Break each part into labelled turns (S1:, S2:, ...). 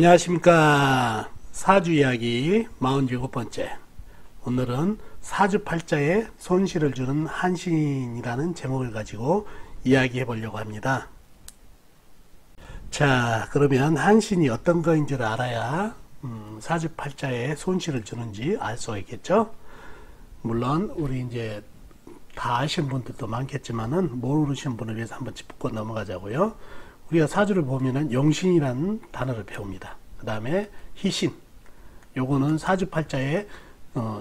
S1: 안녕하십니까. 사주 이야기 47번째. 오늘은 사주팔자에 손실을 주는 한신이라는 제목을 가지고 이야기해 보려고 합니다. 자, 그러면 한신이 어떤 거인 줄 알아야 사주팔자에 손실을 주는지 알 수가 있겠죠. 물론 우리 이제 다 아시는 분들도 많겠지만은 모르시는 분을 위해서 한번 짚고 넘어가자고요. 우리가 사주를 보면은 용신이라는 단어를 배웁니다. 그 다음에 희신, 요거는 사주팔자에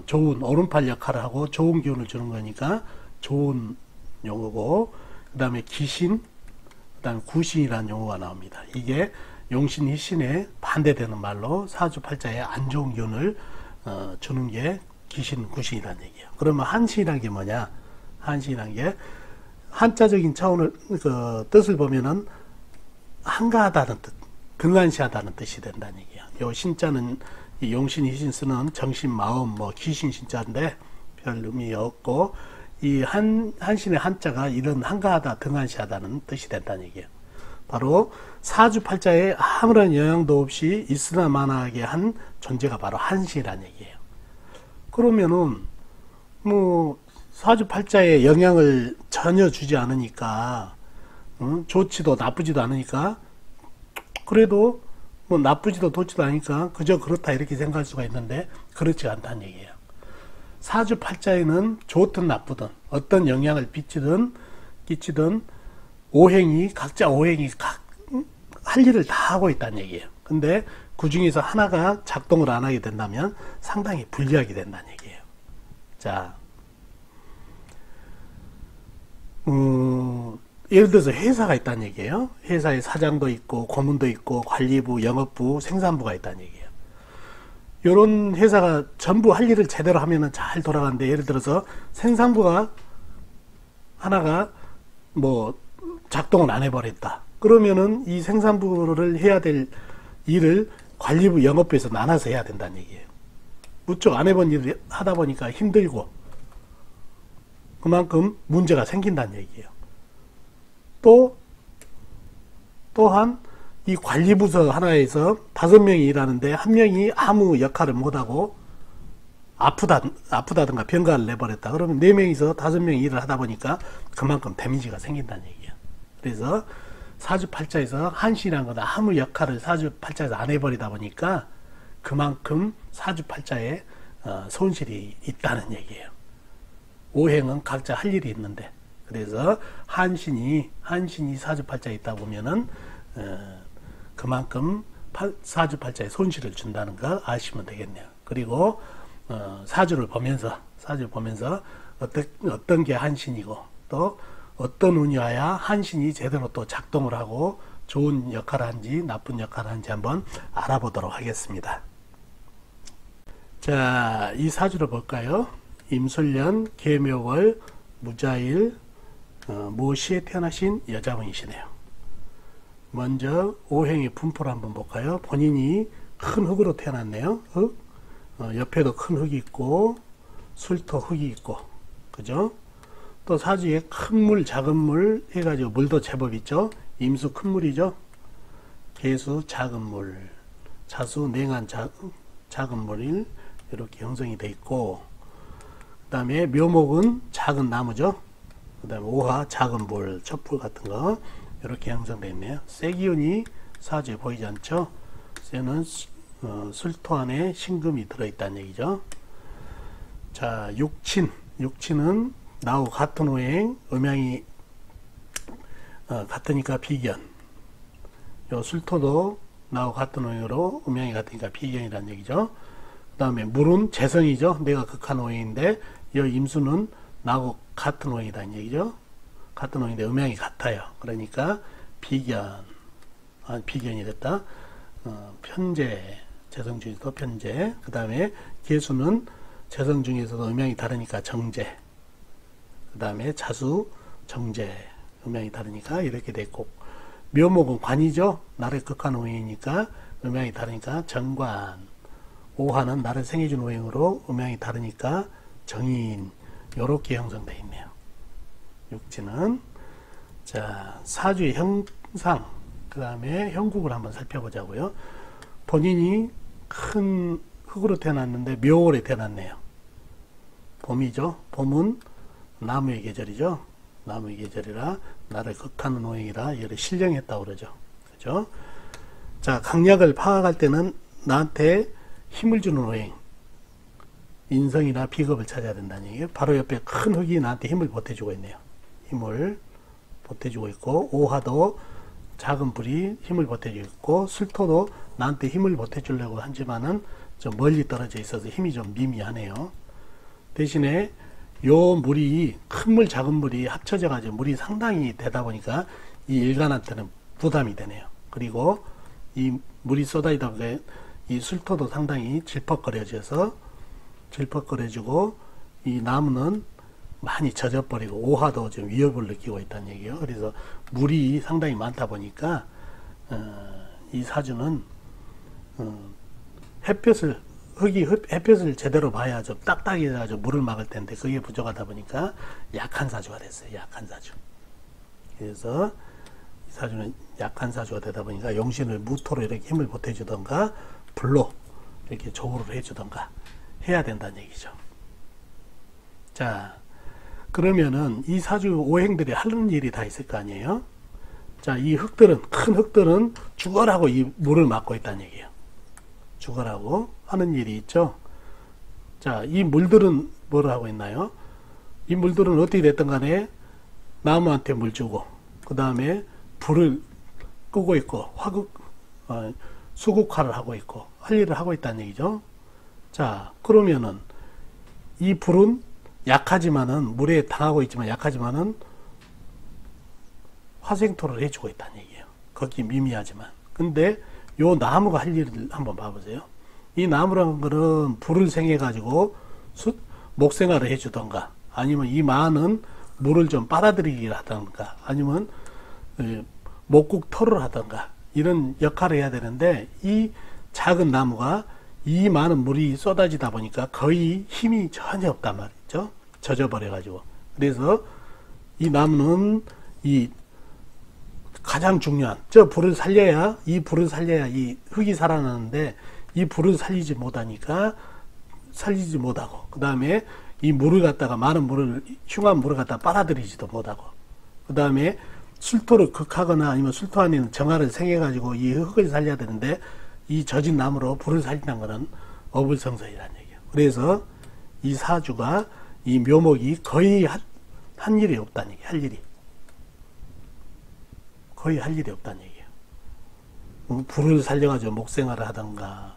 S1: 좋은 오른팔 역할을 하고 좋은 기운을 주는 거니까 좋은 용어고, 그 다음에 기신, 그 다음에 구신이라는 용어가 나옵니다. 이게 용신, 희신에 반대되는 말로 사주팔자에 안 좋은 기운을 주는 게 기신, 구신이라는 얘기예요. 그러면 한신이라는 게 뭐냐? 한신이라는 게 한자적인 차원을 뜻을 보면은 한가하다는 뜻, 등한시하다는 뜻이 된다는 얘기예요. 요 신자는 이 용신, 희신 쓰는 정신, 마음, 기신 신자인데 별 의미 없고, 이 한신의 한자가 이런 한가하다, 등한시하다는 뜻이 된다는 얘기예요. 바로 사주팔자에 아무런 영향도 없이 있으나 마나하게 한 존재가 바로 한신이라는 얘기예요. 그러면은 사주팔자에 영향을 전혀 주지 않으니까, 좋지도 나쁘지도 않으니까, 그래도 나쁘지도 좋지도 않으니까 그저 그렇다 이렇게 생각할 수가 있는데, 그렇지 않다는 얘기예요. 사주팔자에는 좋든 나쁘든 어떤 영향을 끼치든 각자 오행이 할 일을 다 하고 있다는 얘기예요. 근데 그 중에서 하나가 작동을 안 하게 된다면 상당히 불리하게 된다는 얘기예요. 자, 예를 들어서 회사가 있다는 얘기예요. 회사에 사장도 있고 고문도 있고 관리부, 영업부, 생산부가 있다는 얘기예요. 이런 회사가 전부 할 일을 제대로 하면은 잘 돌아가는데, 예를 들어서 생산부가 하나가 작동을 안 해버렸다. 그러면은 이 생산부를 해야 될 일을 관리부, 영업부에서 나눠서 해야 된다는 얘기예요. 무척 안 해본 일을 하다 보니까 힘들고 그만큼 문제가 생긴다는 얘기예요. 또한 이 관리부서 하나에서 5명이 일하는데 한 명이 아무 역할을 못하고 아프다든가 병가를 내버렸다. 그러면 4명이서 5명이 일을 하다 보니까 그만큼 데미지가 생긴다는 얘기예요. 그래서 사주팔자에서 한신이라는 건 아무 역할을 사주팔자에서 안 해버리다 보니까 그만큼 사주팔자에 손실이 있다는 얘기예요. 오행은 각자 할 일이 있는데, 그래서 한신이 사주팔자에 있다 보면은 그만큼 사주팔자에 손실을 준다는 거 아시면 되겠네요. 그리고 사주를 보면서 어떤 게 한신이고 또 어떤 운이 와야 한신이 제대로 또 작동을 하고 좋은 역할을 하는지 나쁜 역할을 하는지 한번 알아보도록 하겠습니다. 자, 이 사주를 볼까요? 임술년, 계묘월, 무자일, 모시에 태어나신 여자분이시네요. 먼저 오행의 분포를 한번 볼까요? 본인이 큰 흙으로 태어났네요. 흙. 옆에도 큰 흙이 있고 술토 흙이 있고, 그죠? 또 사주에 큰 물, 작은 물 해가지고 물도 제법 있죠. 임수 큰 물이죠. 계수 작은 물, 자수 냉한 작은 물이 이렇게 형성이 돼 있고, 그 다음에 묘목은 작은 나무죠. 그 다음에 오화 작은 물, 촛불 같은 거 이렇게 형성되어 있네요. 쇠 기운이 사주에 보이지 않죠. 쇠는 술토 안에 신금이 들어있다는 얘기죠. 자, 육친은 나하고 같은 오행, 음양이 같으니까 비견. 요 술토도 나하고 같은 오행으로 음양이 같으니까 비견이라는 얘기죠. 그 다음에 물은 재성이죠. 내가 극한 오행인데, 이 임수는 나하고 같은 오행이라는 얘기죠. 같은 오행인데 음양이 같아요. 그러니까 비견이 됐다. 편재, 재성 중에서도 편재. 그 다음에 계수는 재성 중에서도 음양이 다르니까 정재. 그 다음에 자수, 정재. 음양이 다르니까 이렇게 됐고, 묘목은 관이죠. 나를 극한 오행이니까 음양이 다르니까 정관. 오화는 나를 생해준 오행으로 음양이 다르니까 정인. 요렇게 형성되어 있네요. 육지는. 자, 사주의 형상, 그 다음에 형국을 한번 살펴보자고요. 본인이 큰 흙으로 태어났는데 묘월에 태어났네요. 봄이죠. 봄은 나무의 계절이죠. 나무의 계절이라 나를 극하는 오행이라 얘를 신령했다고 그러죠. 그죠? 자, 강약을 파악할 때는 나한테 힘을 주는 오행, 인성이나 비겁을 찾아야 된다는 얘기예요. 바로 옆에 큰 흙이 나한테 힘을 보태주고 있네요. 힘을 보태주고 있고, 오화도 작은 불이 힘을 보태주고 있고, 술토도 나한테 힘을 보태주려고 하지만은 좀 멀리 떨어져 있어서 힘이 좀 미미하네요. 대신에 요 물이 큰 물, 작은 물이 합쳐져 가지고 물이 상당히 되다 보니까 이 일간한테는 부담이 되네요. 그리고 이 물이 쏟아지다 보니까 이 술토도 상당히 질퍽거려져서 질퍽거려지고 이 나무는 많이 젖어버리고 오화도 좀 위협을 느끼고 있다는 얘기예요. 그래서 물이 상당히 많다 보니까 이 사주는 햇볕을 제대로 봐야 좀 딱딱해가지고 물을 막을 텐데 그게 부족하다 보니까 약한 사주가 됐어요. 약한 사주. 그래서 이 사주는 약한 사주가 되다 보니까 용신을 무토로 이렇게 힘을 보태주던가 불로 이렇게 조우를 해주던가 해야 된다는 얘기죠. 자, 그러면은 이 사주 오행들이 하는 일이 다 있을 거 아니에요? 자, 이 흙들은, 큰 흙들은 죽어라고 이 물을 막고 있다는 얘기예요. 죽어라고 하는 일이 있죠. 자, 이 물들은 뭘 하고 있나요? 이 물들은 어떻게 됐든 간에 나무한테 물 주고, 그 다음에 불을 끄고 있고, 수국화를 하고 있고, 할 일을 하고 있다는 얘기죠. 자, 그러면은 이 불은 약하지만은, 물에 당하고 있지만 약하지만은 화생토를 해주고 있다는 얘기예요. 거기 미미하지만. 근데 요 나무가 할 일을 한번 봐보세요. 이 나무라는 거는 불을 생해가지고 목생활을 해주던가, 아니면 이 많은 물을 좀 빨아들이기를 하던가, 아니면 목국 토를 하던가, 이런 역할을 해야 되는데, 이 작은 나무가 이 많은 물이 쏟아지다 보니까 거의 힘이 전혀 없단 말이죠. 젖어버려가지고. 그래서 이 나무는 이 가장 중요한 불을 살려야 이 흙이 살아나는데, 이 불을 살리지 못하고 그 다음에 이 물을 갖다가 많은 물을 흉한 물을 갖다가 빨아들이지도 못하고, 그 다음에 술토를 극하거나 아니면 술토 안에 있는 정화를 생해 가지고 이 흙을 살려야 되는데 이 젖은 나무로 불을 살리는 것은 어불성설이라는 얘기예요. 그래서 이 사주가 이 묘목이 거의 한 일이 없다는 얘기예요. 거의 할 일이 없다는 얘기예요. 불을 살려가지고 목생활을 하던가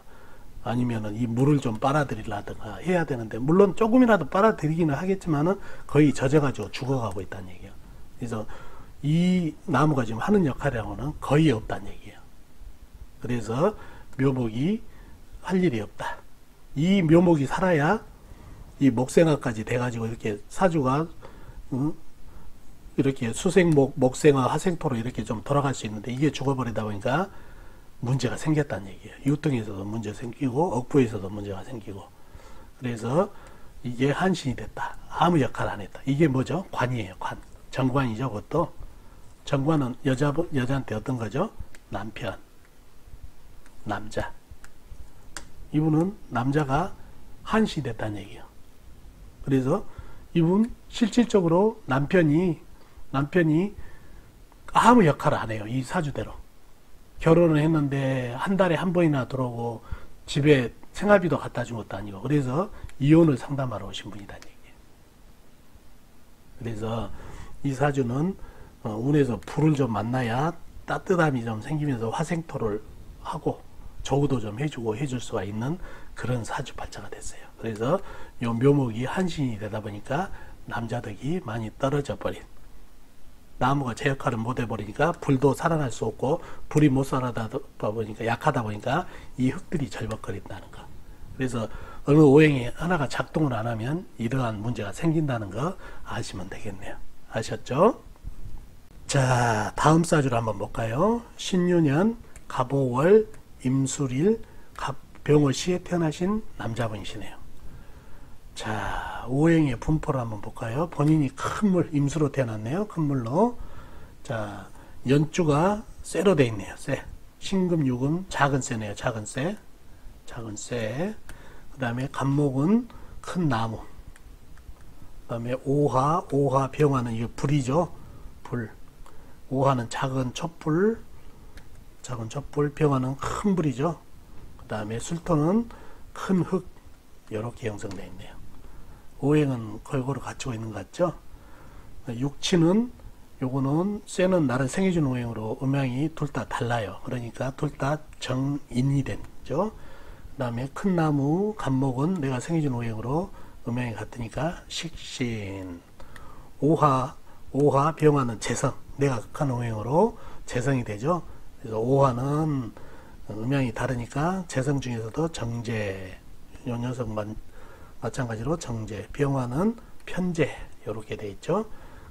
S1: 아니면은 이 물을 좀 빨아들이려든가 해야 되는데, 물론 조금이라도 빨아들이기는 하겠지만은 거의 젖어가지고 죽어가고 있다는 얘기예요. 그래서 이 나무가 지금 하는 역할이라고는 거의 없다는 얘기예요. 그래서 묘목이 할 일이 없다. 이 묘목이 살아야 이 목생화까지 돼가지고 이렇게 사주가 이렇게 수생목, 목생화, 화생토로 이렇게 좀 돌아갈 수 있는데, 이게 죽어버리다 보니까 문제가 생겼다는 얘기예요. 유통에서도 문제 생기고 억부에서도 문제가 생기고. 그래서 이게 한신이 됐다. 아무 역할 안 했다. 이게 뭐죠? 관이에요. 관. 정관이죠. 그것도. 정관은 여자한테 어떤 거죠? 남편, 남자. 이분은 남자가 한신이 됐다는 얘기예요. 그래서 이분 실질적으로 남편이 아무 역할을 안 해요. 이 사주대로. 결혼을 했는데 한 달에 한 번이나 들어오고 집에 생활비도 갖다 준 것도 아니고, 그래서 이혼을 상담하러 오신 분이라는 얘기예요. 그래서 이 사주는 운에서 불을 좀 만나야 따뜻함이 좀 생기면서 화생토를 하고 조우도 좀 해주고 해줄 수가 있는 그런 사주 발자가 됐어요. 그래서 요 묘목이 한신이 되다 보니까 남자덕이 많이 떨어져 버린, 나무가 제 역할을 못 해버리니까 불도 살아날 수 없고, 불이 못 살아다 보니까 약하다 보니까 이 흙들이 절벅거린다는 거. 그래서 어느 오행이 하나가 작동을 안 하면 이러한 문제가 생긴다는 거 아시면 되겠네요. 아셨죠? 자, 다음 사주를 한번 볼까요? 신유년 갑오월 임술일 병호시에 태어나신 남자분이시네요. 자, 오행의 분포를 한번 볼까요? 본인이 큰 물, 임수로 태어났네요. 큰 물로. 자, 연주가 쇠로 돼 있네요. 쇠. 신금, 유금, 작은 쇠네요. 작은 쇠. 그 다음에 간목은 큰 나무. 그 다음에 오화, 병화는 이게 불이죠. 불. 오화는 작은 촛불, 병화는 큰 불이죠. 그 다음에 술토는 큰 흙. 이렇게 형성되어 있네요. 오행은 골고루 갖추고 있는 것 같죠. 육치는 요거는 쇠는 나를 생해준 오행으로 음양이 둘 다 달라요. 그러니까 둘 다 정인이 된죠. 그 다음에 큰 나무, 간목은 내가 생해준 오행으로 음양이 같으니까 식신. 오화, 병화는 재성. 내가 극한 오행으로 재성이 되죠. 그래서 오화는 음양이 다르니까 재성 중에서도 정제. 요 녀석만 마찬가지로 정제. 병화는 편제. 이렇게 되어 있죠.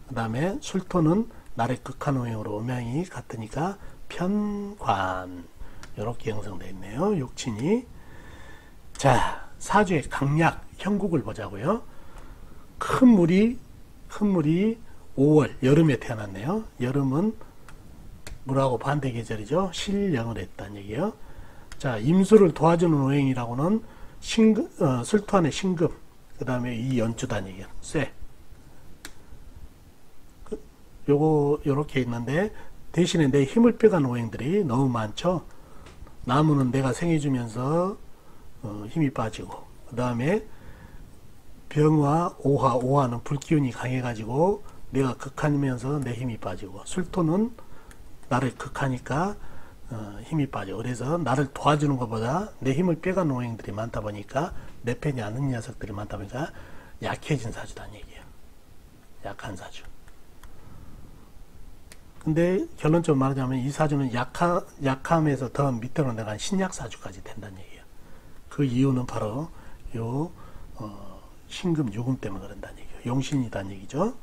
S1: 그 다음에 술토는 나의 극한 오행으로 음양이 같으니까 편관. 이렇게 형성되어 있네요. 육친이. 자, 사주의 강약, 형국을 보자고요. 큰 물이 5월, 여름에 태어났네요. 여름은 물하고 반대 계절이죠. 실령을 했다는 얘기예요. 자, 임수를 도와주는 오행이라고는 술토 안에 신금, 그 다음에 이 연주단 얘기예요. 쇠. 요렇게 있는데, 대신에 내 힘을 빼가는 오행들이 너무 많죠. 나무는 내가 생해주면서 힘이 빠지고, 그 다음에 병화, 오화는 불기운이 강해가지고 내가 극하면서 내 힘이 빠지고, 술토는 나를 극하니까 힘이 빠져. 그래서 나를 도와주는 것보다 내 힘을 빼가는 오행들이 많다 보니까, 내 편이 아는 녀석들이 많다 보니까 약해진 사주다는 얘기예요. 약한 사주. 근데 결론적으로 말하자면 이 사주는 약함에서 더 밑으로 내려간 신약사주까지 된다는 얘기예요. 그 이유는 바로 요 신금, 유금 때문에 그런다는 얘기예요. 용신이다는 얘기죠.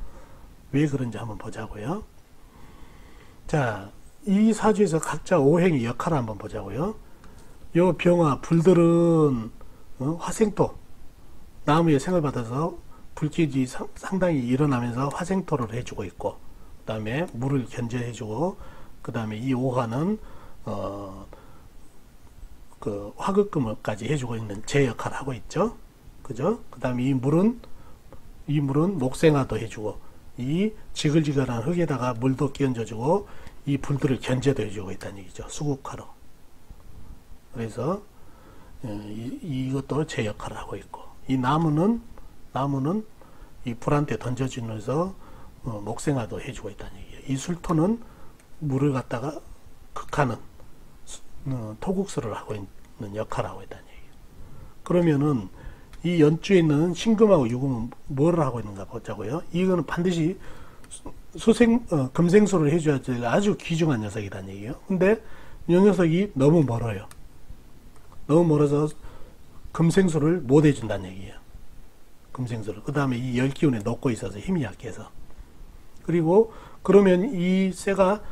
S1: 왜 그런지 한번 보자고요. 자, 이 사주에서 각자 오행의 역할을 한번 보자고요. 요 병화, 불들은 화생토, 나무에 생을 받아서 불길이 상당히 일어나면서 화생토를 해주고 있고, 그 다음에 물을 견제해주고, 그 다음에 이 오화는 그 화극금까지 해주고 있는 제 역할을 하고 있죠. 그죠? 그 다음에 이 물은 목생화도 해주고, 이 지글지글한 흙에다가 물도 끼얹어주고, 이 불들을 견제도 해주고 있다는 얘기죠. 수국화로. 그래서 이것도 제 역할을 하고 있고, 이 나무는 이 불한테 던져주면서 목생화도 해주고 있다는 얘기예요. 이 술토는 물을 갖다가 극하는 토국수를 하고 있는 역할을 하고 있다는 얘기예요. 그러면은 이 연주에 있는 신금하고 유금은 뭐를 하고 있는가 보자고요. 이거는 반드시 금생수를 해줘야 될 아주 귀중한 녀석이라는 얘기예요. 근데 이 녀석이 너무 멀어요. 너무 멀어서 금생수를 못 해준다는 얘기예요. 금생수를. 그 다음에 이 열기운에 녹고 있어서 힘이 약해서. 그리고 그러면 이 쇠가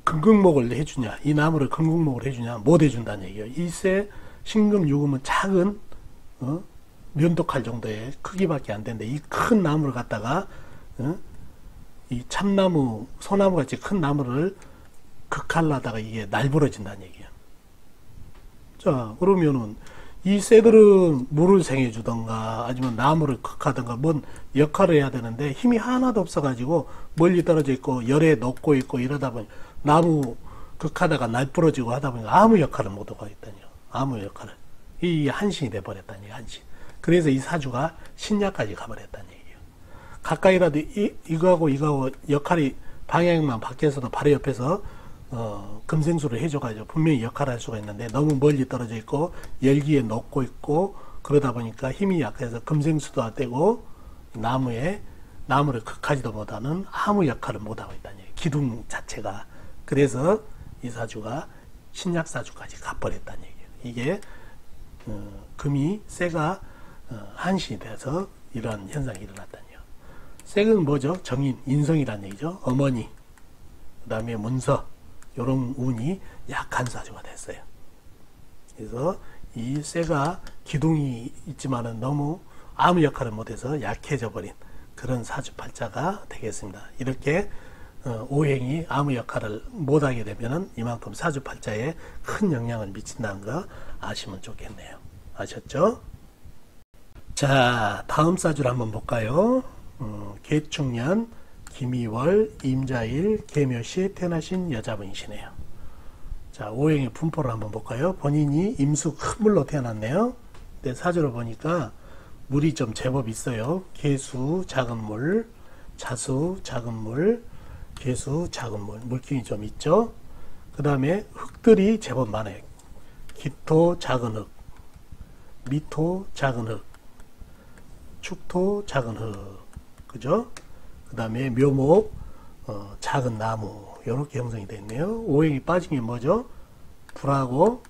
S1: 금극목을 해주냐, 이 나무를 금극목을 해주냐, 못 해준다는 얘기예요. 이 쇠, 신금, 유금은 작은 면도칼 정도의 크기밖에 안 되는데, 이 큰 나무를 갖다가 이 참나무, 소나무 같이 큰 나무를 극하려다가 이게 날부러진다는 얘기예요. 자, 그러면은 이 쇠들은 물을 생해주던가 아니면 나무를 극하던가 뭔 역할을 해야 되는데 힘이 하나도 없어가지고 멀리 떨어져 있고 열에 녹고 있고 이러다 보니 나무 극하다가 날부러지고 하다 보니까 아무 역할을 못하고 있다니요. 아무 역할을. 이 한신이 돼버렸다니, 한신. 그래서 이 사주가 신약까지 가버렸다는 얘기예요. 가까이라도 이거하고 역할이 방향만 바뀌어서도 바로 옆에서 금생수를 해줘가지고 분명히 역할을 할 수가 있는데 너무 멀리 떨어져 있고 열기에 녹고 있고 그러다 보니까 힘이 약해서 금생수도 안 되고 나무를 극하지도 못하는 아무 역할을 못하고 있다는 얘기예요. 기둥 자체가. 그래서 이 사주가 신약사주까지 가버렸다는 얘기예요. 이게 금이 쇠가 한신이 돼서 이런 현상이 일어났다는 얘기예요. 쇠는 뭐죠? 정인, 인성이라는 얘기죠. 어머니, 그 다음에 문서, 이런 운이 약한 사주가 됐어요. 그래서 이 쇠가 기둥이 있지만은 너무 아무 역할을 못해서 약해져 버린 그런 사주팔자가 되겠습니다. 이렇게 오행이 아무 역할을 못하게 되면은 이만큼 사주팔자에 큰 영향을 미친다는 거 아시면 좋겠네요. 아셨죠? 자, 다음 사주를 한번 볼까요? 개축년 김이월 임자일 개묘시에 태어나신 여자분이시네요. 자, 오행의 분포를 한번 볼까요? 본인이 임수 큰 물로 태어났네요. 근데 사주를 보니까 물이 좀 제법 있어요. 개수 작은 물, 자수 작은 물, 개수 작은 물, 물기운이 좀 있죠. 그 다음에 흙들이 제법 많아요. 기토 작은 흙, 미토 작은 흙, 축토 작은 흙, 그죠? 그 다음에 묘목 작은 나무, 이렇게 형성이 되어 있네요. 오행이 빠진 게 뭐죠? 불하고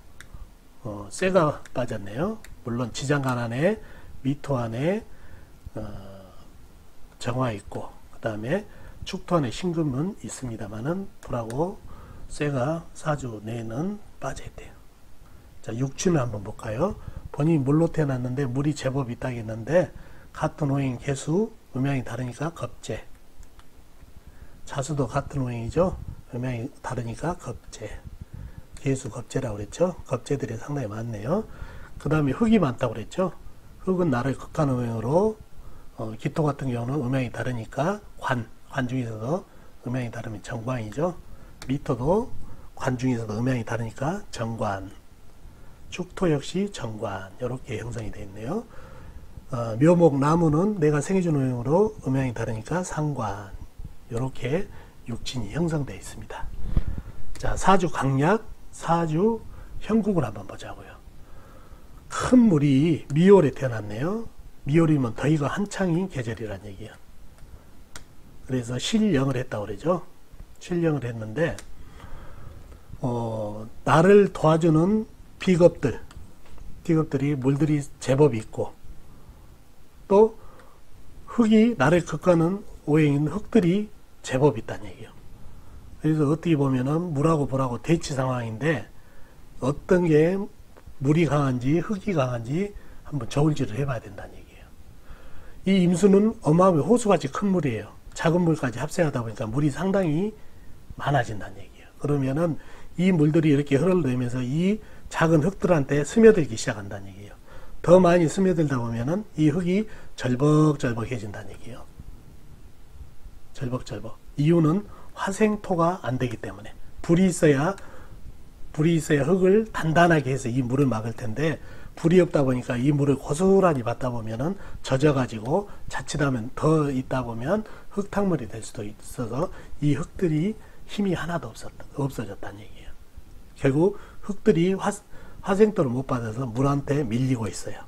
S1: 쇠가 빠졌네요. 물론 지장간 안에 미토 안에 정화 있고, 그 다음에 축토 안에 신금은 있습니다만은 불하고 쇠가 사주 내에는 빠져 있대요. 자, 육춘을 한번 볼까요? 본인이 물로 태어났는데 물이 제법 있다고 했는데 같은 오행 개수 음양이 다르니까 겁재. 자수도 같은 오행이죠. 음양이 다르니까 겁재. 개수 겁재라고 그랬죠. 겁재들이 상당히 많네요. 그 다음에 흙이 많다고 그랬죠. 흙은 나를 극한 오행으로 기토 같은 경우는 음양이 다르니까 관 중에서도 음양이 다르면 정관이죠. 미토도 관 중에서도 음양이 다르니까 정관. 축토 역시 정관. 이렇게 형성이 되어 있네요. 묘목 나무는 내가 생해준 오행으로 음양이 다르니까 상관. 이렇게 육진이 형성되어 있습니다. 자, 사주 강약, 사주 형국을 한번 보자고요. 큰 물이 미월에 태어났네요. 미월이면 더위가 한창인 계절이란 얘기예요. 그래서 실령을 했다고 그러죠. 실령을 했는데 나를 도와주는 비겁들이 물들이 제법 있고, 또 흙이 나를 극하는 오행인 흙들이 제법 있다는 얘기예요. 그래서 어떻게 보면은 물하고 불하고 대치 상황인데 어떤 게 물이 강한지 흙이 강한지 한번 저울질을 해봐야 된다는 얘기예요. 이 임수는 어마어마하게 호수같이 큰 물이에요. 작은 물까지 합세하다 보니까 물이 상당히 많아진다는 얘기예요. 그러면은 이 물들이 이렇게 흘러내면서 이 작은 흙들한테 스며들기 시작한다는 얘기예요. 더 많이 스며들다 보면은 이 흙이 절벅절벅해진다는 얘기예요. 절벅절벅. 이유는 화생토가 안 되기 때문에. 불이 있어야 흙을 단단하게 해서 이 물을 막을 텐데, 불이 없다 보니까 이 물을 고스란히 받다 보면은 젖어가지고 자칫하면 더 있다 보면 흙탕물이 될 수도 있어서 이 흙들이 힘이 하나도 없어졌다는 얘기예요. 결국 흙들이 화생토를 못 받아서 물한테 밀리고 있어요.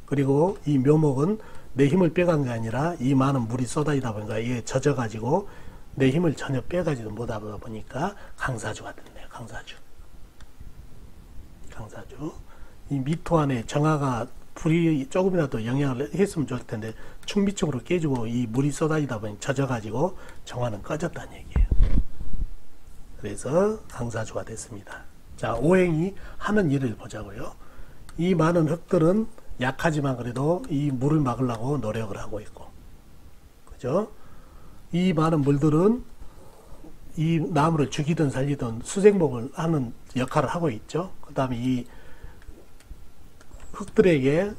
S1: 그리고 이 묘목은 내 힘을 빼간 게 아니라 이 많은 물이 쏟아지다 보니까 이게 젖어가지고 내 힘을 전혀 빼가지도 못하다 보니까 강사주가 됐네요. 강사주. 이 미토 안에 정화가 불이 조금이라도 영향을 했으면 좋을 텐데 충미층으로 깨지고 이 물이 쏟아지다 보니 젖어가지고 정화는 꺼졌다는 얘기예요. 그래서 강사주가 됐습니다. 자, 오행이 하는 일을 보자고요. 이 많은 흙들은 약하지만 그래도 이 물을 막으려고 노력을 하고 있고, 그죠? 이 많은 물들은 이 나무를 죽이든 살리든 수생목을 하는 역할을 하고 있죠. 그 다음에 이 흙들에게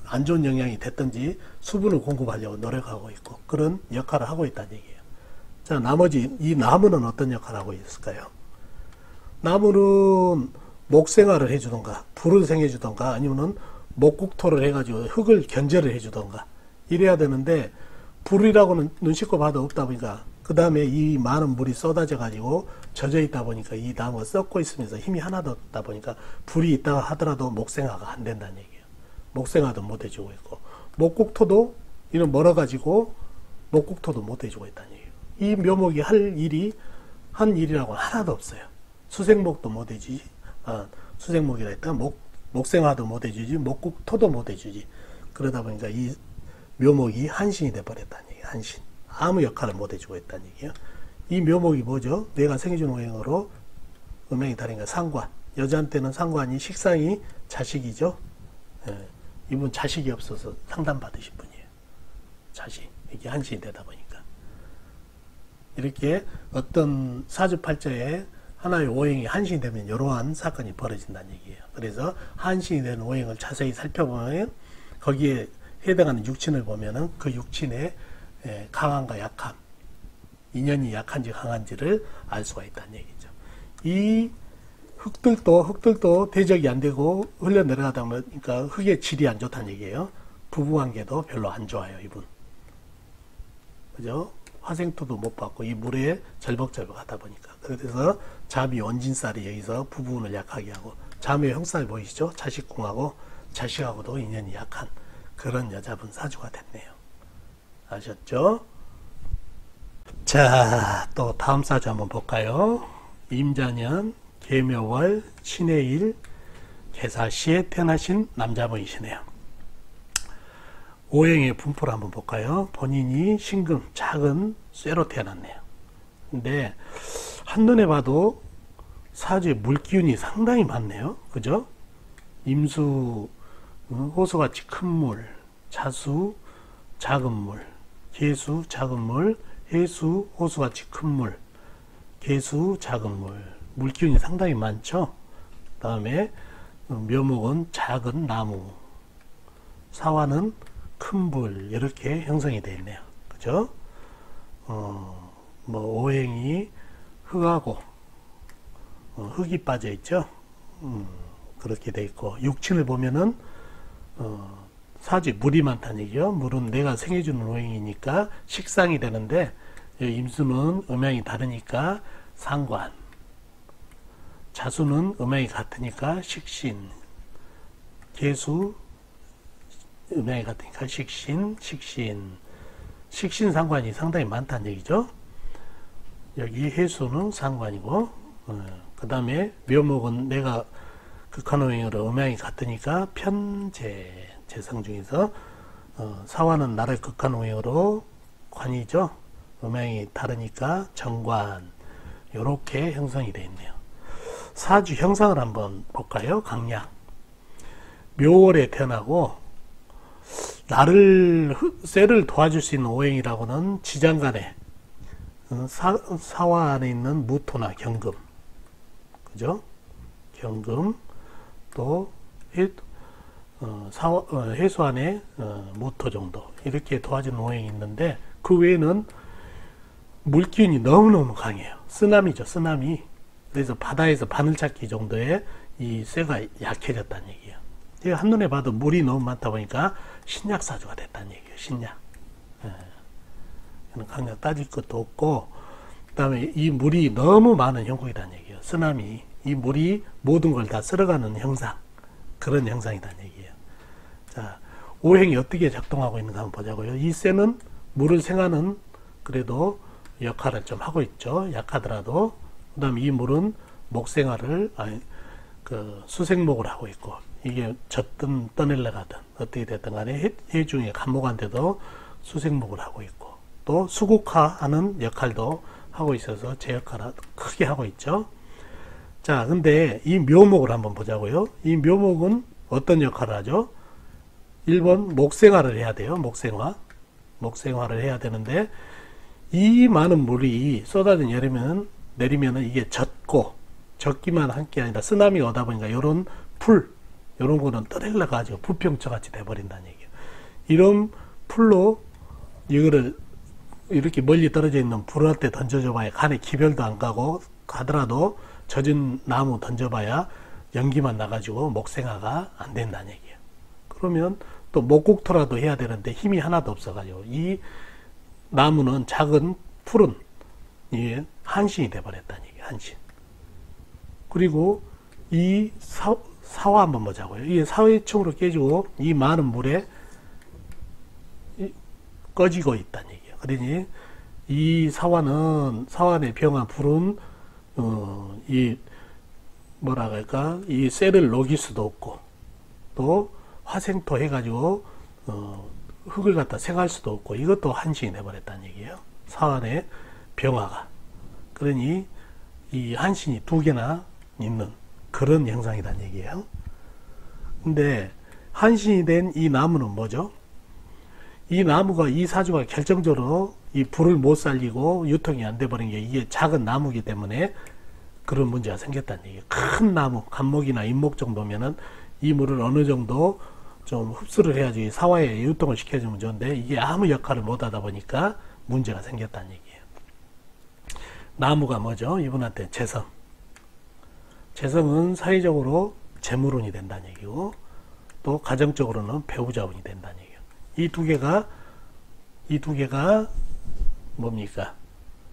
S1: 안 좋은 영향이 됐든지 수분을 공급하려고 노력하고 있고 그런 역할을 하고 있다는 얘기예요. 자, 나머지 이 나무는 어떤 역할을 하고 있을까요? 나무는 목생화를 해주던가 불을 생해주던가 아니면은 목국토를 해가지고 흙을 견제를 해주던가 이래야 되는데, 불이라고는 눈 씻고 봐도 없다 보니까, 그 다음에 이 많은 물이 쏟아져 가지고 젖어 있다 보니까 이 나무가 썩고 있으면서 힘이 하나도 없다 보니까 불이 있다가 하더라도 목생화가 안 된다는 얘기예요. 목생화도 못 해주고 있고, 목국토도 이런 멀어 가지고 목국토도 못 해주고 있다는 얘기예요. 이 묘목이 한 일이라고는 하나도 없어요. 수생목도 못 해주지, 수생목이라 했다 목생화도 못 해주지, 목국토도 못 해주지. 그러다 보니까 이 묘목이 한신이 돼버렸다는 얘기예요. 한신. 아무 역할을 못 해주고 있다는 얘기예요. 이 묘목이 뭐죠? 내가 생해준 오행으로 음양이 다르니까 상관. 여자한테는 상관이 식상이 자식이죠. 예. 이분 자식이 없어서 상담 받으신 분이에요. 자식. 이게 한신이 되다 보니까. 이렇게 어떤 사주팔자에 하나의 오행이 한신이 되면 이러한 사건이 벌어진다는 얘기예요. 그래서 한신이 되는 오행을 자세히 살펴보면 거기에 해당하는 육친을 보면은 그 육친의 강함과 약함, 인연이 약한지 강한지를 알 수가 있다는 얘기죠. 이 흙들도 대적이 안 되고 흘러내려가다 보니까 흙의 질이 안 좋다는 얘기예요. 부부관계도 별로 안 좋아요, 이분. 그죠? 화생토도 못 받고 이 물에 절벅절벅 하다 보니까. 그래서 잠이 원진살이 여기서 부부운을 약하게 하고, 잠의 형살 보이시죠? 자식궁하고 자식하고도 인연이 약한 그런 여자분 사주가 됐네요. 아셨죠? 자, 또 다음 사주 한번 볼까요? 임자년, 계묘월, 신해일, 계사시에 태어나신 남자분이시네요. 오행의 분포를 한번 볼까요? 본인이 신금, 작은 쇠로 태어났네요. 근데 한눈에 봐도 사주에 물기운이 상당히 많네요. 그죠? 임수, 호수같이 큰 물, 자수, 작은 물, 계수, 작은 물, 해수, 호수같이 큰 물, 계수, 작은 물. 물기운이 상당히 많죠? 그 다음에 묘목은 작은 나무, 사화는 큰 불, 이렇게 형성이 되어 있네요. 그죠? 뭐 오행이 흙하고 흙이 빠져 있죠. 그렇게 되어 있고, 육친을 보면은 사주에 물이 많다는 얘기죠. 물은 내가 생해주는 오행이니까 식상이 되는데, 임수는 음양이 다르니까 상관, 자수는 음양이 같으니까 식신, 계수 음양이 같으니까 식신, 식신 상관이 상당히 많다는 얘기죠. 여기 해수는 상관이고, 그 다음에 묘목은 내가 극한오행으로 음양이 같으니까 편재, 재성 중에서 사화는 나를 극한오행으로 관이죠. 음양이 다르니까 정관, 요렇게 형성이 되어 있네요. 사주 형상을 한번 볼까요? 강약. 묘월에 태어나고, 나를 쇠를 도와줄 수 있는 오행이라고는 지장간에 사화 안에 있는 무토나 경금, 그죠? 경금, 또 해수 안에 무토 정도, 이렇게 도와주는 오행이 있는데, 그 외에는 물기운이 너무너무 강해요. 쓰나미죠, 쓰나미. 그래서 바다에서 바늘찾기 정도의 이 쇠가 약해졌다는 얘기예요. 한눈에 봐도 물이 너무 많다 보니까 신약사주가 됐다는 얘기예요. 신약. 강약 따질 것도 없고, 그 다음에 이 물이 너무 많은 형국이라는 얘기예요. 쓰나미. 이 물이 모든 걸 다 쓸어가는 형상. 그런 형상이라는 얘기예요. 자, 오행이 어떻게 작동하고 있는가 한번 보자고요. 이 쇠는 물을 생하는 그래도 역할을 좀 하고 있죠. 약하더라도. 그 다음에 이 물은 목생활을, 수생목을 하고 있고, 이게 젖든 떠내려가든 어떻게 됐든 간에 해중에 간목한테도 수생목을 하고 있고, 또 수국화하는 역할도 하고 있어서 제 역할을 크게 하고 있죠. 자, 근데 이 묘목을 한번 보자고요. 이 묘목은 어떤 역할을 하죠? 1번 목생화를 해야 돼요. 목생화를 해야 되는데, 이 많은 물이 쏟아져 내리면은 이게 젖기만 한 게 아니라 쓰나미가 오다 보니까 이런 이런 거는 떠내려가지고 부평처 같이 돼버린다는 얘기예요. 이런 풀로 이거를 이렇게 멀리 떨어져 있는 불한테 던져줘봐야 간에 기별도 안 가더라도 젖은 나무 던져봐야 연기만 나가지고 목생화가 안 된다는 얘기예요. 그러면 또 목국토라도 해야 되는데 힘이 하나도 없어가지고 이 나무는 작은 풀은 이 한신이 돼버렸다는 얘기예요. 한신. 그리고 이 사화 한번 보자고요. 이게 사회층으로 깨지고 이 많은 물에 꺼지고 있다는 얘기예요. 그러니 이 사화의 병한 불은 이 쇠를 녹일 수도 없고, 또 화생토 해가지고 흙을 갖다 생할 수도 없고, 이것도 한신이 돼버렸다는 얘기예요. 사환의 병화가. 그러니 이 한신이 두 개나 있는 그런 형상이란 얘기예요. 근데 한신이 된 이 나무는 뭐죠? 이 나무가, 이 사주가 결정적으로 이 불을 못 살리고 유통이 안 돼 버린 게 이게 작은 나무이기 때문에 그런 문제가 생겼다는 얘기예요. 큰 나무, 간목이나 인목 정도면은 이 물을 어느 정도 좀 흡수를 해야지 사화에 유통을 시켜주면 좋은데 이게 아무 역할을 못 하다 보니까 문제가 생겼다는 얘기예요. 나무가 뭐죠? 이분한테 재성. 재성은 사회적으로 재물운이 된다는 얘기고 또 가정적으로는 배우자운이 된다는 얘기예요. 이 두 개가 뭡니까?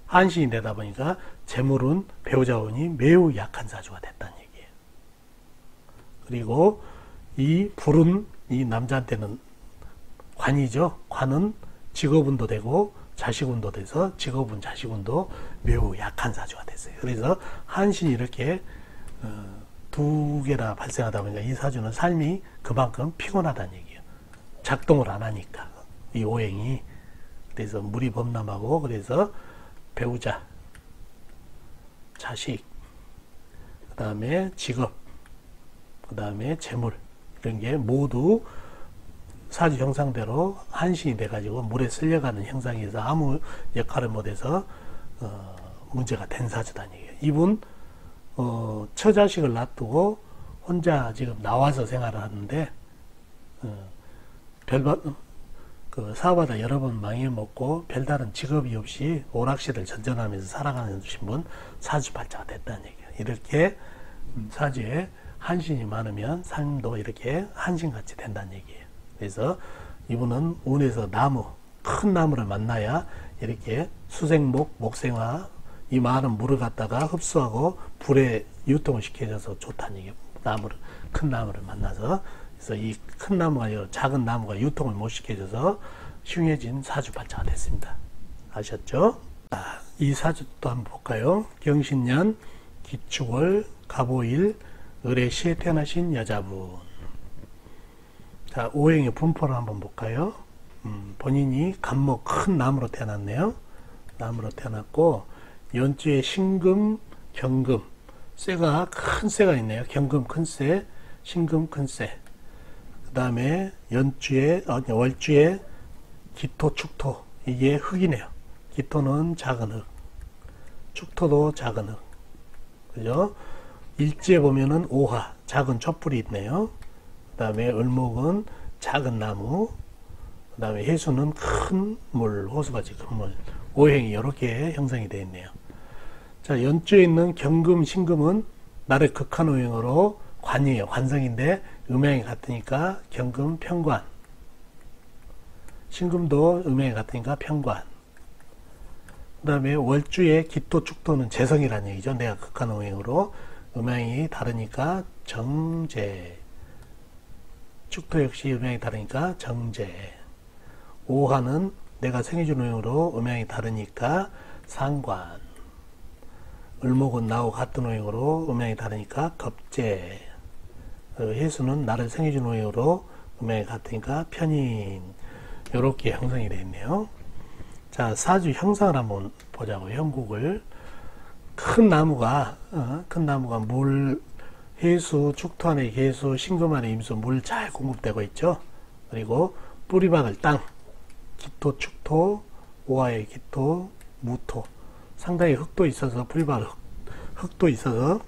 S1: 한신이 되다 보니까 재물운, 배우자운이 매우 약한 사주가 됐다는 얘기예요. 그리고 이 불은 이 남자한테는 관이죠. 관은 직업운도 되고 자식운도 돼서 직업운, 자식운도 매우 약한 사주가 됐어요. 그래서 한신이 이렇게 두 개나 발생하다 보니까 이 사주는 삶이 그만큼 피곤하다는 얘기예요. 작동을 안 하니까 이 오행이. 그래서 물이 범람하고 그래서 배우자, 자식, 그 다음에 직업, 그 다음에 재물 이런 게 모두 사주 형상대로 한신이 돼가지고 물에 쓸려가는 형상에서 아무 역할을 못해서 문제가 된 사주다는 얘기예요. 이분 처자식을 놔두고 혼자 지금 나와서 생활을 하는데 그 사업하다 여러 번 망해먹고 별다른 직업이 없이 오락실을 전전하면서 살아가는 분 사주팔자가 됐다는 얘기예요. 이렇게 사주에 한신이 많으면 삶도 이렇게 한신같이 된다는 얘기예요. 그래서 이분은 운에서 나무, 큰 나무를 만나야 이렇게 수생목, 목생화 이 많은 물을 갖다가 흡수하고 불에 유통을 시켜줘서 좋다는 얘기예요. 큰 나무를 만나서. 그래서 이 큰 나무가 아니라 작은 나무가 유통을 못 시켜줘서 흉해진 사주팔자가 됐습니다. 아셨죠? 자, 이 사주도 한번 볼까요? 경신년, 기축월, 갑오일, 을의시에 태어나신 여자분. 자, 오행의 분포를 한번 볼까요? 본인이 간목 큰 나무로 태어났네요. 나무로 태어났고 연주에 신금, 경금, 쇠가 큰 쇠가 있네요. 경금 큰 쇠, 신금 큰 쇠. 그 다음에 월주에 기토, 축토. 이게 흙이네요. 기토는 작은 흙, 축토도 작은 흙. 그죠? 일지에 보면은 오화, 작은 촛불이 있네요. 그 다음에 을목은 작은 나무, 그 다음에 해수는 큰 물, 호수같이 큰 물. 오행이 이렇게 형성이 되어 있네요. 자, 연주에 있는 경금, 신금은 날의 극한 오행으로 관이에요. 관성인데 음양이 같으니까 경금, 편관. 신금도 음양이 같으니까 편관. 그 다음에 월주에 기토, 축토는 재성이라는 얘기죠. 내가 극한 오행으로 음양이 다르니까 정제. 축토 역시 음양이 다르니까 정제. 오화는 내가 생해준 오행으로 음양이 다르니까 상관. 을목은 나하고 같은 오행으로 음양이 다르니까 겁재. 해수는 나를 생해준 오행으로 음양이 같으니까 편인. 이렇게 형성이 되어 있네요. 자, 사주 형상을 한번 보자고. 형국을. 큰 나무가 물, 해수, 축토 안에 해수, 신금 안에 임수, 물 잘 공급되고 있죠. 그리고 뿌리박을 땅, 기토, 축토, 오화의 기토, 무토. 상당히 흙도 있어서, 뿌리박 흙도 있어서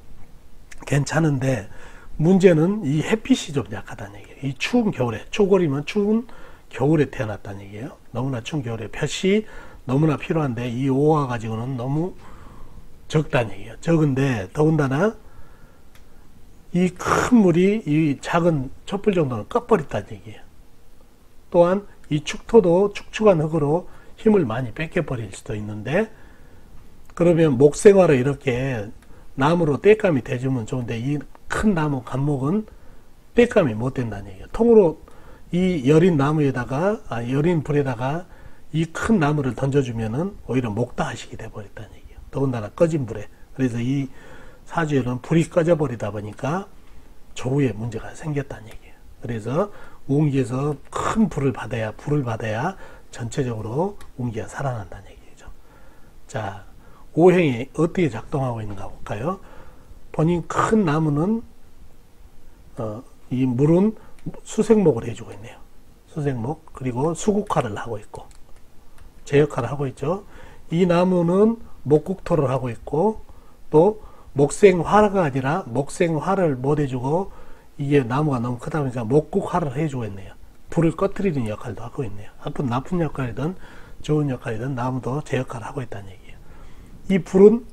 S1: 괜찮은데, 문제는 이 햇빛이 좀 약하다는 얘기예요. 이 추운 겨울에, 초골이면 추운 겨울에 태어났다는 얘기예요. 너무나 추운 겨울에 볕이 너무나 필요한데, 이 오화 가지고는 너무 적다는 얘기예요. 적은데, 더군다나, 이 큰 물이 이 작은 촛불 정도는 꺼버렸다는 얘기예요. 또한 이 축토도 축축한 흙으로 힘을 많이 뺏겨버릴 수도 있는데, 그러면 목생화로 이렇게 나무로 땔감이 돼주면 좋은데, 이 큰 나무 간목은 땔감이 못 된다는 얘기예요. 통으로 이 여린 나무에다가, 여린 불에다가 이 큰 나무를 던져주면은 오히려 목다하식이 돼버렸다는 얘기예요. 더군다나 꺼진 불에. 그래서 이 사주에는 불이 꺼져버리다 보니까 조우에 문제가 생겼다는 얘기예요. 그래서 운기에서 큰 불을 받아야 전체적으로 운기가 살아난다는 얘기죠. 자, 오행이 어떻게 작동하고 있는가 볼까요? 본인 큰 나무는 이 물은 수생목을 해주고 있네요. 수생목, 그리고 수국화를 하고 있고, 제 역할을 하고 있죠. 이 나무는 목국토를 하고 있고, 또 목생화가 아니라 목생화를 못 해주고, 이게 나무가 너무 크다 보니까 목국화를 해주고 있네요. 불을 꺼뜨리는 역할도 하고 있네요. 하여튼 나쁜 역할이든 좋은 역할이든 나무도 제 역할을 하고 있다는 얘기예요. 이 불은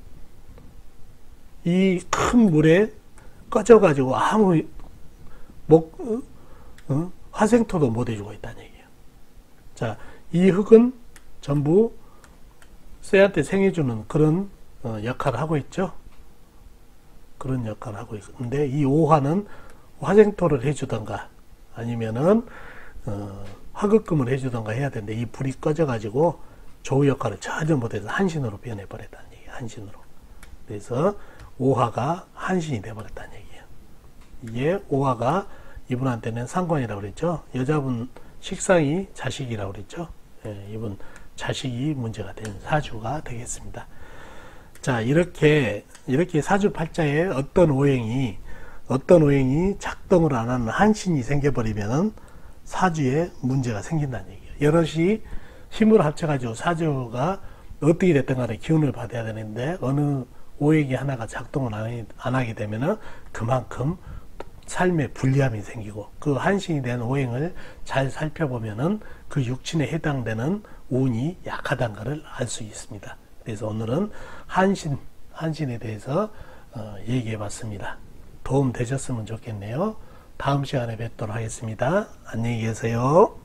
S1: 이 큰 물에 꺼져가지고 아무 화생토도 못 해주고 있다는 얘기예요. 자, 이 흙은 전부 쇠한테 생해주는 그런 역할을 하고 있죠. 그런 역할을 하고 있는데, 이 오화는 화생토를 해주던가 아니면은 화극금을 해주던가 해야 되는데, 이 불이 꺼져가지고 조우 역할을 전혀 못해서 한신으로 변해버렸다는 얘기예요. 한신으로. 그래서 오화가 한신이 돼버렸다는 얘기예요. 이게 오화가 이분한테는 상관이라고 그랬죠. 여자분 식상이 자식이라고 그랬죠. 예, 이분 자식이 문제가 된 사주가 되겠습니다. 자, 이렇게 사주팔자에 어떤 오행이 작동을 안 하는 한신이 생겨버리면 사주에 문제가 생긴다는 얘기예요. 여럿이 힘을 합쳐가지고 사주가 어떻게 됐든 간에 기운을 받아야 되는데, 어느 오행이 하나가 작동을 안 하게 되면 그만큼 삶에 불리함이 생기고, 그 한신이 된 오행을 잘 살펴보면은 그 육친에 해당되는 운이 약하다는 것을 알 수 있습니다. 그래서 오늘은 한신에 대해서 얘기해 봤습니다. 도움 되셨으면 좋겠네요. 다음 시간에 뵙도록 하겠습니다. 안녕히 계세요.